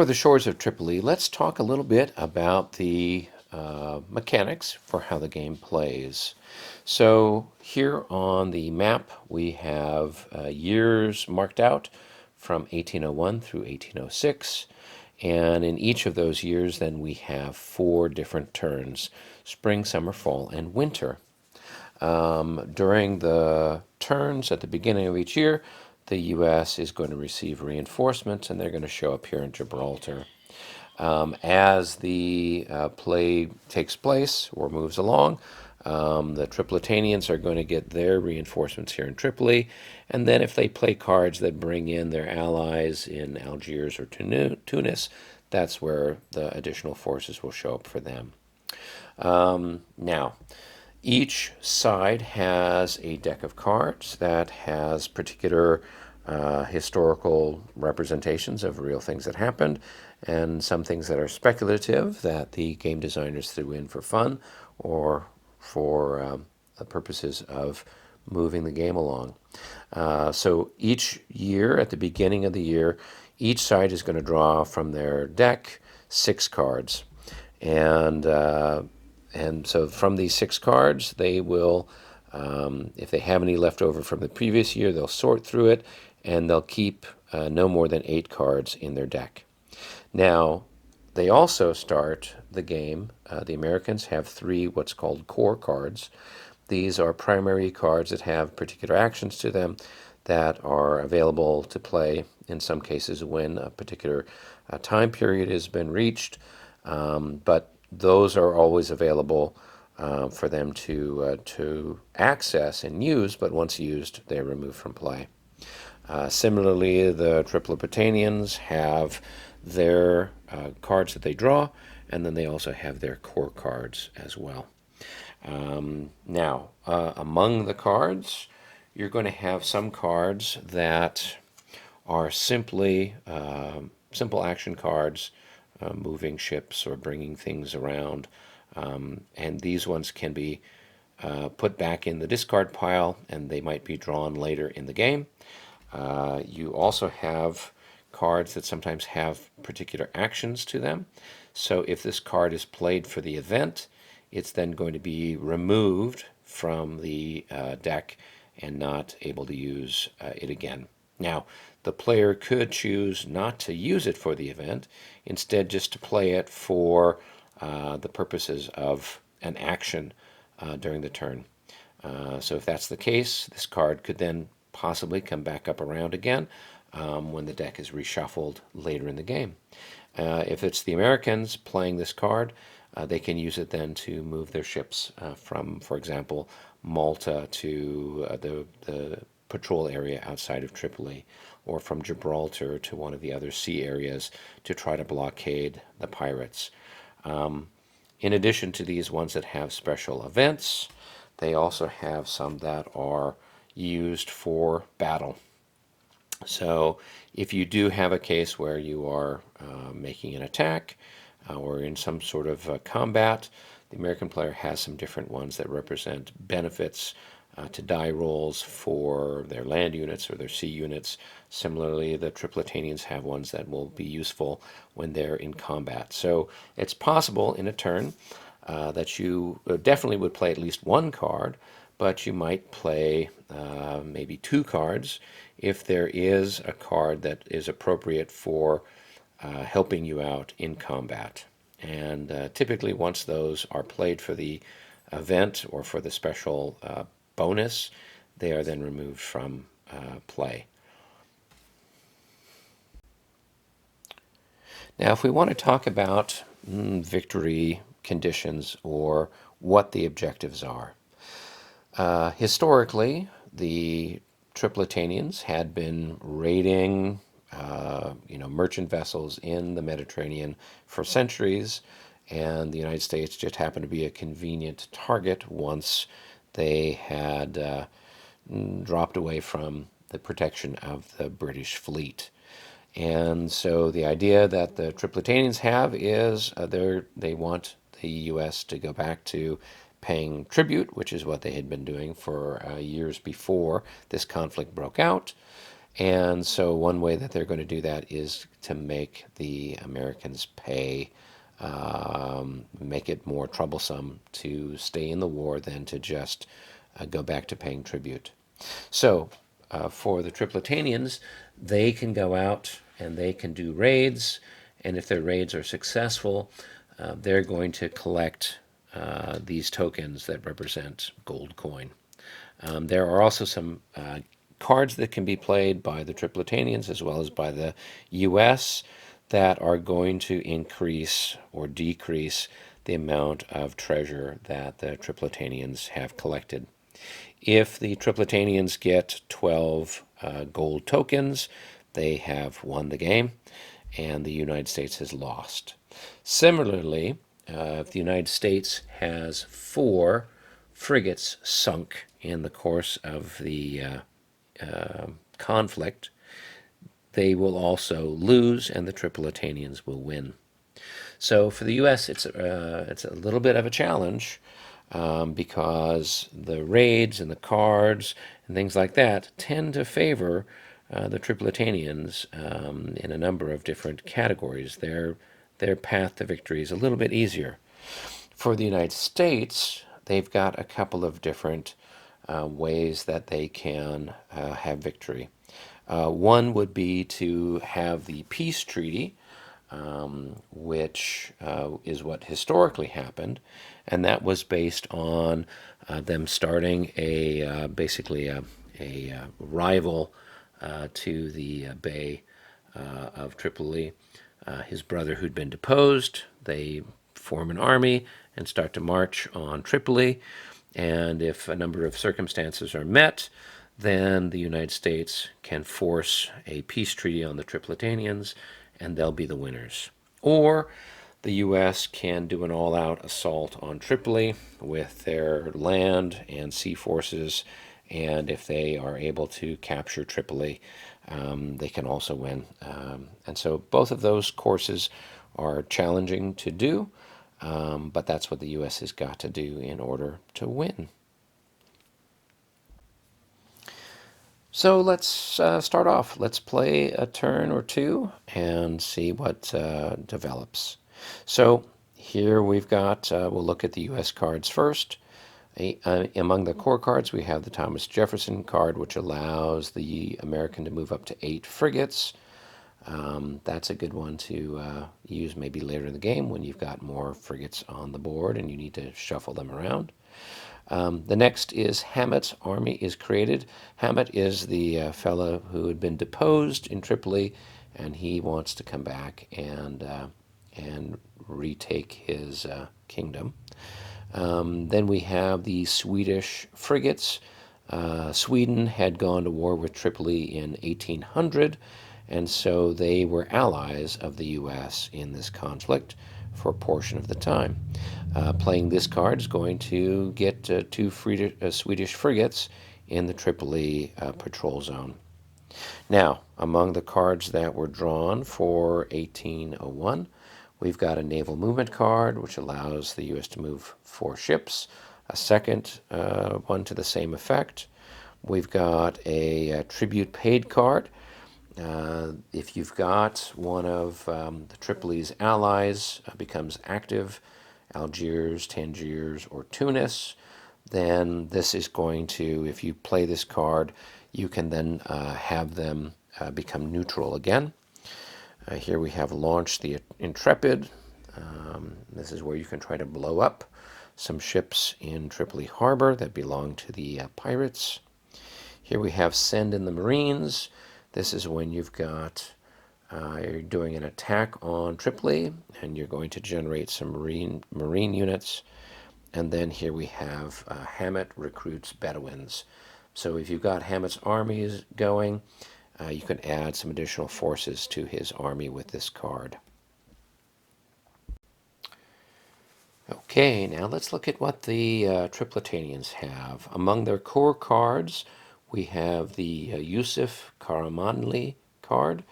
For the Shores of Tripoli, let's talk a little bit about the mechanics for how the game plays. So here on the map, we have years marked out from 1801 through 1806. And in each of those years, then we have four different turns: spring, summer, fall, and winter. During the turns at the beginning of each year, the U.S. is going to receive reinforcements, and they're going to show up here in Gibraltar. As the play takes place or moves along, the Tripolitanians are going to get their reinforcements here in Tripoli, and then if they play cards that bring in their allies in Algiers or Tunis, that's where the additional forces will show up for them. Now, each side has a deck of cards that has particular historical representations of real things that happened, and some things that are speculative that the game designers threw in for fun or for the purposes of moving the game along. So each year, at the beginning of the year, each side is going to draw from their deck 6 cards. And so from these 6 cards, they will, if they have any left over from the previous year, they'll sort through it, and they'll keep no more than 8 cards in their deck. Now, they also start the game. The Americans have 3 what's called core cards. These are primary cards that have particular actions to them that are available to play in some cases when a particular time period has been reached. But those are always available for them to access and use, but once used, they're removed from play. Similarly, the Tripolitanians have their cards that they draw, and then they also have their core cards as well. Now, among the cards, you're going to have some cards that are simply simple action cards, moving ships or bringing things around. And these ones can be put back in the discard pile, and they might be drawn later in the game. You also have cards that sometimes have particular actions to them. So if this card is played for the event, it's then going to be removed from the deck and not able to use it again. Now, the player could choose not to use it for the event, instead just to play it for the purposes of an action during the turn. So if that's the case, this card could then possibly come back up around again when the deck is reshuffled later in the game. If it's the Americans playing this card, they can use it then to move their ships from, for example, Malta to the patrol area outside of Tripoli, or from Gibraltar to one of the other sea areas to try to blockade the pirates. In addition to these ones that have special events, they also have some that are used for battle. So if you do have a case where you are making an attack or in some sort of combat, the American player has some different ones that represent benefits to die rolls for their land units or their sea units. Similarly, the Tripolitanians have ones that will be useful when they're in combat. So it's possible in a turn that you definitely would play at least 1 card, but you might play maybe 2 cards if there is a card that is appropriate for helping you out in combat. And typically once those are played for the event or for the special bonus, they are then removed from play. Now, if we want to talk about victory conditions or what the objectives are, historically, the Tripolitanians had been raiding merchant vessels in the Mediterranean for centuries, and the United States just happened to be a convenient target once they had dropped away from the protection of the British fleet. And so the idea that the Tripolitanians have is they want the U.S. to go back to paying tribute, which is what they had been doing for years before this conflict broke out. And so one way that they're going to do that is to make the Americans pay, make it more troublesome to stay in the war than to just go back to paying tribute. So for the Tripolitanians, they can go out and they can do raids, and if their raids are successful, they're going to collect these tokens that represent gold coin. There are also some cards that can be played by the Tripolitanians as well as by the U.S. that are going to increase or decrease the amount of treasure that the Tripolitanians have collected. If the Tripolitanians get 12 gold tokens, they have won the game, and the United States has lost. Similarly, if the United States has 4 frigates sunk in the course of the conflict, they will also lose, and the Tripolitanians will win. So for the U.S., it's a little bit of a challenge because the raids and the cards and things like that tend to favor the Tripolitanians in a number of different categories. Their path to victory is a little bit easier. For the United States, they've got a couple of different ways that they can have victory. One would be to have the peace treaty, which is what historically happened, and that was based on them starting basically a rival to the Bey of Tripoli. His brother who'd been deposed, they form an army and start to march on Tripoli. And if a number of circumstances are met, then the United States can force a peace treaty on the Tripolitanians, and they'll be the winners. Or the U.S. can do an all-out assault on Tripoli with their land and sea forces, and if they are able to capture Tripoli, they can also win. And so both of those courses are challenging to do, but that's what the U.S. has got to do in order to win. So let's start off. Let's play a turn or two and see what develops. So here we've got, we'll look at the U.S. cards first. Among the core cards, we have the Thomas Jefferson card, which allows the American to move up to 8 frigates. That's a good one to use maybe later in the game when you've got more frigates on the board and you need to shuffle them around. The next is Hamet's army is created. Hamet is the fellow who had been deposed in Tripoli, and he wants to come back and retake his kingdom. Then we have the Swedish frigates. Sweden had gone to war with Tripoli in 1800, and so they were allies of the U.S. in this conflict for a portion of the time. Playing this card is going to get 2 Swedish frigates in the Tripoli patrol zone. Now, among the cards that were drawn for 1801, we've got a naval movement card, which allows the U.S. to move 4 ships. A second one to the same effect. We've got a tribute paid card. If you've got one of the Tripoli's allies becomes active, Algiers, Tangiers, or Tunis, then this is going to, if you play this card, you can then have them become neutral again. Here we have launched the Intrepid. This is where you can try to blow up some ships in Tripoli harbor that belong to the pirates. Here we have send in the Marines. This is when you've got, you're doing an attack on Tripoli, and you're going to generate some marine units. And then here we have Hamet recruits Bedouins. So if you've got Hamet's armies going, you can add some additional forces to his army with this card. Okay, now let's look at what the Tripolitanians have. Among their core cards, we have the Yusuf Karamanli card.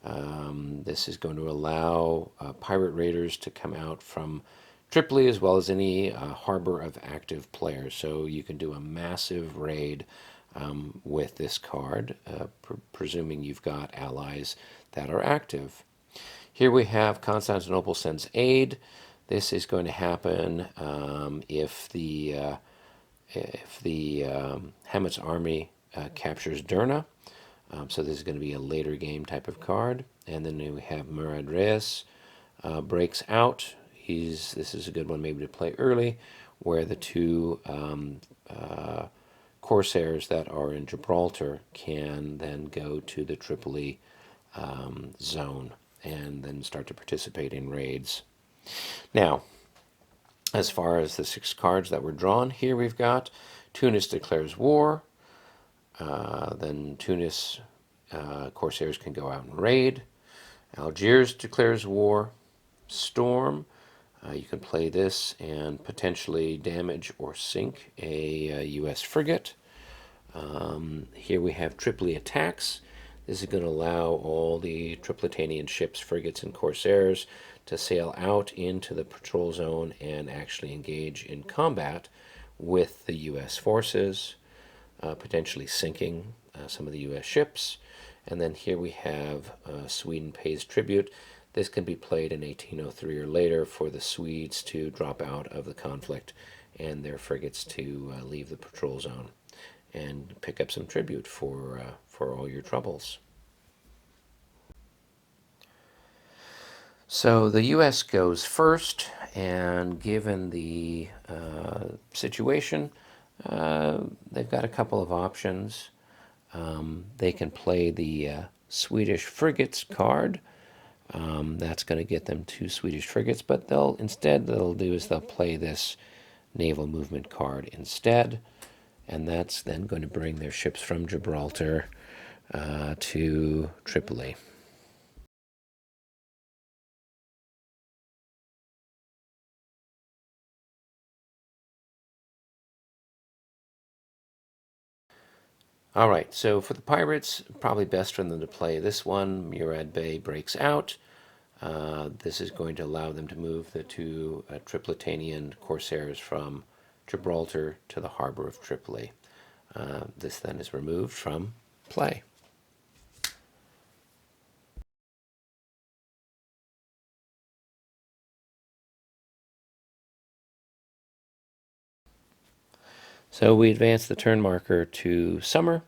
This is going to allow pirate raiders to come out from Tripoli as well as any harbor of active players. So you can do a massive raid with this card, presuming you've got allies that are active. Here we have Constantinople sends aid. This is going to happen if the Hamet's army captures Derna. So this is going to be a later game type of card. And then we have Murad Reis breaks out. This is a good one maybe to play early, where the two corsairs that are in Gibraltar can then go to the Tripoli zone and then start to participate in raids. Now, as far as the 6 cards that were drawn, here we've got Tunis declares war. Then Tunis corsairs can go out and raid. Algiers declares war. Storm. You can play this and potentially damage or sink a U.S. frigate. Here we have Tripoli attacks. This is going to allow all the Tripolitanian ships, frigates, and corsairs to sail out into the patrol zone and actually engage in combat with the U.S. forces, potentially sinking some of the U.S. ships. And then here we have Sweden pays tribute. This can be played in 1803 or later for the Swedes to drop out of the conflict and their frigates to leave the patrol zone and pick up some tribute for all your troubles. So the U.S. goes first, and given the situation, they've got a couple of options. They can play the Swedish frigates card. That's going to get them 2 Swedish frigates, but they'll play this naval movement card instead, and that's then going to bring their ships from Gibraltar to Tripoli. All right, so for the pirates, probably best for them to play this one. Murad Bey breaks out. This is going to allow them to move the 2 Tripolitanian corsairs from Gibraltar to the harbor of Tripoli. This then is removed from play. So we advance the turn marker to summer,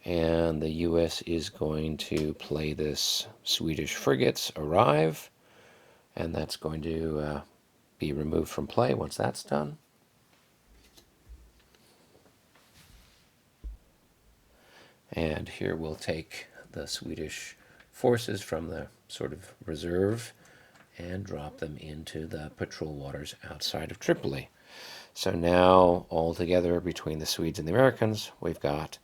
and the U.S. is going to play this Swedish frigates arrive, and that's going to be removed from play once that's done. And here we'll take the Swedish forces from the sort of reserve and drop them into the patrol waters outside of Tripoli. So now, altogether, between the Swedes and the Americans, we've got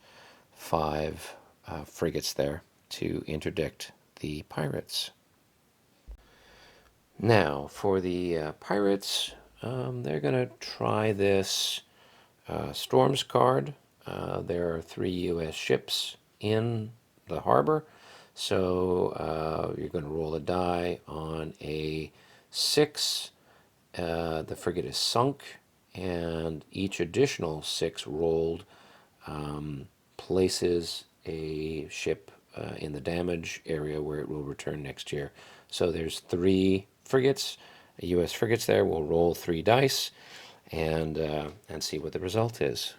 5 frigates there to interdict the pirates. Now, for the pirates, they're going to try this Storms card. There are 3 U.S. ships in the harbor, so you're going to roll a die. On a 6, the frigate is sunk, and each additional 6 rolled places a ship in the damage area where it will return next year. So there's 3 frigates, U.S. frigates there. We'll roll 3 dice and see what the result is.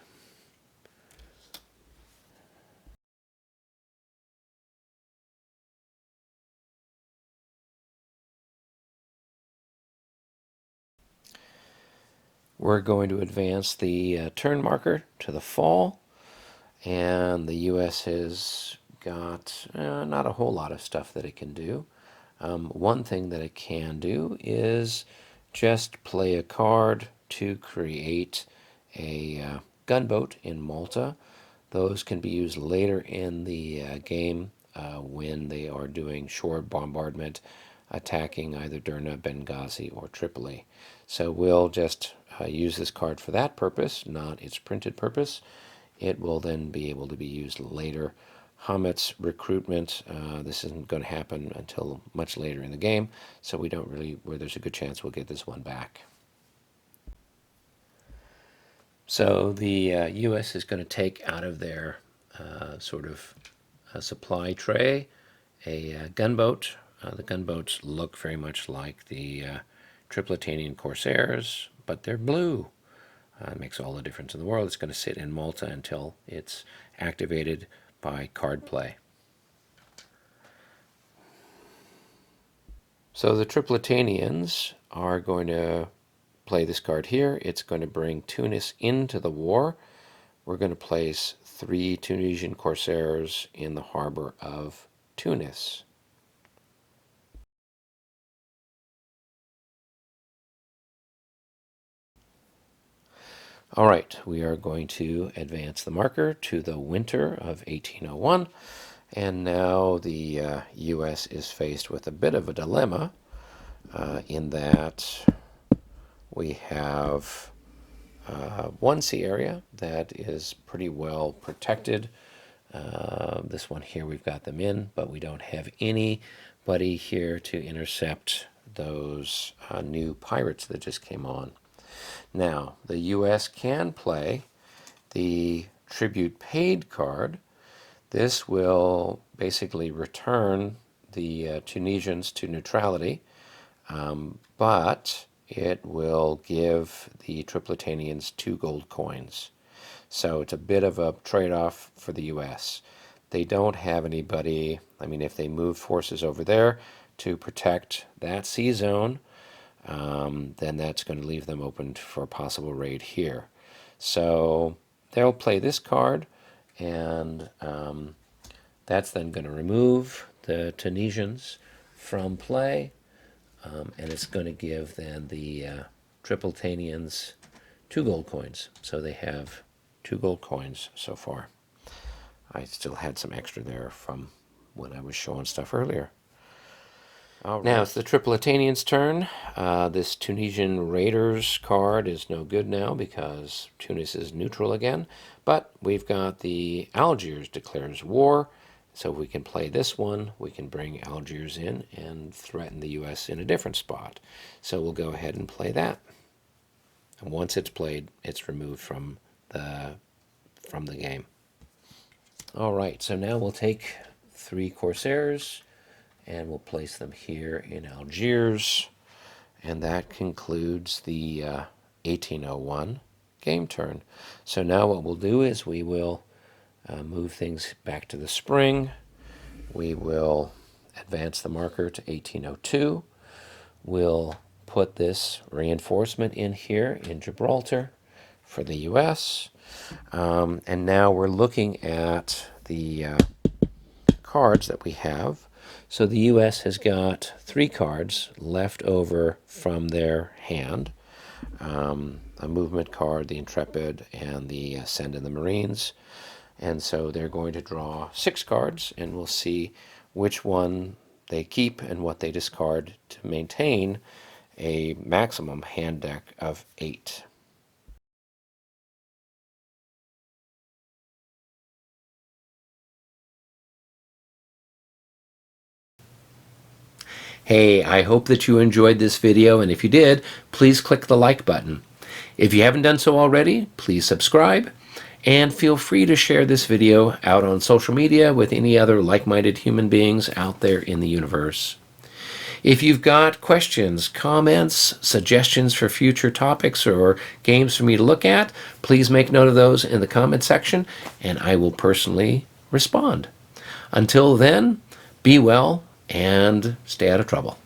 We're going to advance the turn marker to the fall, and the U.S. has got not a whole lot of stuff that it can do. One thing that it can do is just play a card to create a gunboat in Malta. Those can be used later in the game when they are doing shore bombardment, attacking either Derna, Benghazi, or Tripoli. So we'll just use this card for that purpose, not its printed purpose. It will then be able to be used later. Hamet's recruitment, this isn't going to happen until much later in the game, so we don't really, where there's a good chance we'll get this one back. So the U.S. is going to take out of their sort of supply tray a gunboat. The gunboats look very much like the Tripolitanian Corsairs, but they're blue. It makes all the difference in the world. It's going to sit in Malta until it's activated by card play. So the Tripolitanians are going to play this card here. It's going to bring Tunis into the war. We're going to place 3 Tunisian Corsairs in the harbor of Tunis. All right, we are going to advance the marker to the winter of 1801. And now the U.S. is faced with a bit of a dilemma in that we have one sea area that is pretty well protected. This one here, we've got them in, but we don't have anybody here to intercept those new pirates that just came on. Now, the U.S. can play the tribute paid card. This will basically return the Tunisians to neutrality, but it will give the Tripolitanians 2 gold coins. So it's a bit of a trade-off for the U.S. They don't have anybody. I mean, if they move forces over there to protect that sea zone, then that's going to leave them open for a possible raid here. So they'll play this card, and that's then going to remove the Tunisians from play, and it's going to give then the Tripolitanians 2 gold coins. So they have 2 gold coins so far. I still had some extra there from when I was showing stuff earlier. Right. Now it's the Tripolitanians' turn. This Tunisian Raiders card is no good now because Tunis is neutral again. But we've got the Algiers declares war. So if we can play this one, we can bring Algiers in and threaten the U.S. in a different spot. So we'll go ahead and play that. And once it's played, it's removed from the game. All right, so now we'll take 3 Corsairs and we'll place them here in Algiers. And that concludes the 1801 game turn. So now what we'll do is we will move things back to the spring. We will advance the marker to 1802. We'll put this reinforcement in here in Gibraltar for the U.S. And now we're looking at the cards that we have. So the U.S. has got 3 cards left over from their hand. A movement card, the Intrepid, and the Send in the Marines. And so they're going to draw 6 cards, and we'll see which one they keep and what they discard to maintain a maximum hand deck of 8. Hey, I hope that you enjoyed this video, and if you did, please click the like button. If you haven't done so already, please subscribe, and feel free to share this video out on social media with any other like-minded human beings out there in the universe. If you've got questions, comments, suggestions for future topics or games for me to look at, please make note of those in the comment section, and I will personally respond. Until then, be well and stay out of trouble.